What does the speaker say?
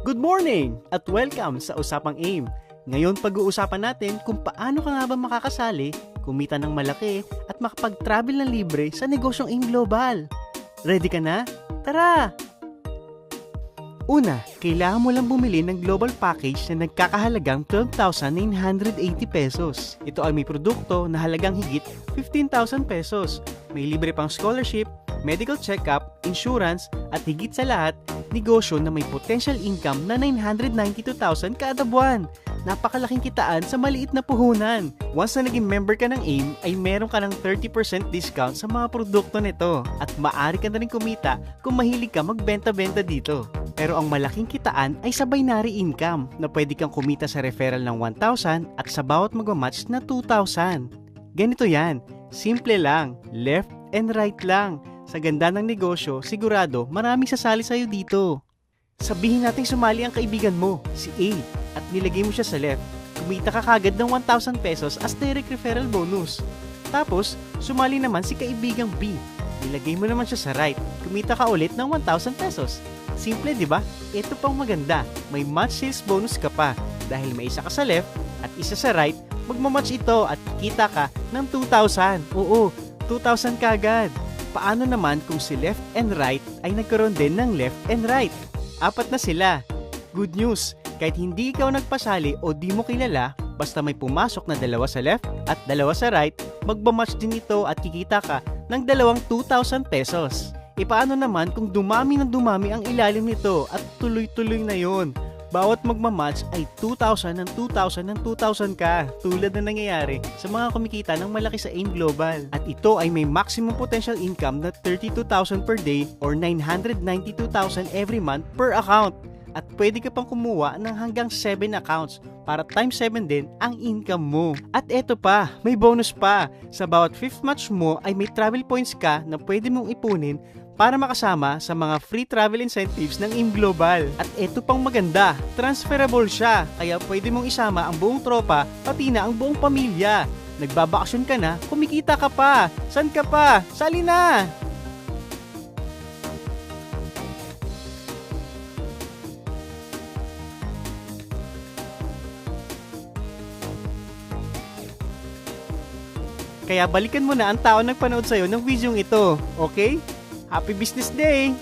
Good morning at welcome sa Usapang AIM. Ngayon pag-uusapan natin kung paano ka nga ba makakasali, kumita ng malaki at makapag-travel ng libre sa negosyong AIM Global. Ready ka na? Tara! Una, kailangan mo lang bumili ng global package na nagkakahalagang 12,980 pesos. Ito ay may produkto na halagang higit 15,000 pesos. May libre pang scholarship, medical check-up, insurance, at higit sa lahat, negosyo na may potential income na 992,000 kada buwan. Napakalaking kitaan sa maliit na puhunan. Once na naging member ka ng AIM, ay meron ka ng 30% discount sa mga produkto nito. At maaari ka na rin kumita kung mahilig ka magbenta-benta dito. Pero ang malaking kitaan ay sa binary income na pwede kang kumita sa referral ng 1,000 at sa bawat magmamatch na 2,000. Ganito yan, simple lang, left and right lang. Sa ganda ng negosyo, sigurado maraming sasali sa'yo dito. Sabihin natin sumali ang kaibigan mo, si A, at nilagay mo siya sa left. Kumita ka kagad ng 1,000 pesos as direct referral bonus. Tapos, sumali naman si kaibigang B. Nilagay mo naman siya sa right. Kumita ka ulit ng 1,000 pesos. Simple, di ba? Ito pang maganda. May match sales bonus ka pa. Dahil may isa ka sa left at isa sa right, magmamatch ito at kikita ka ng 2,000. Oo, 2,000 kagad. Paano naman kung si left and right ay nagkaroon din ng left and right? 4 na sila. Good news, kahit hindi ikaw nagpasali o di mo kilala, basta may pumasok na 2 sa left at 2 sa right, magmamatch din ito at kikita ka ng 2,000 pesos. E paano naman kung dumami ng dumami ang ilalim nito at tuloy-tuloy na yon? Bawat magmamatch ay 2,000 ng 2,000 ng 2,000 ka, tulad na nangyayari sa mga kumikita ng malaki sa AIM Global. At ito ay may maximum potential income na 32,000 per day or 992,000 every month per account. At pwede ka pang kumuha ng hanggang 7 accounts para times 7 din ang income mo. At eto pa, may bonus pa. Sa bawat 5th match mo ay may travel points ka na pwede mong ipunin para makasama sa mga free travel incentives ng AIM Global. At eto pang maganda, transferable siya, kaya pwede mong isama ang buong tropa, pati na ang buong pamilya. Nagbabakasyon ka na, kumikita ka pa. San ka pa? Sali na! Kaya balikan mo na ang tao nagpanood sa'yo ng videong ito, okay? Happy Business Day!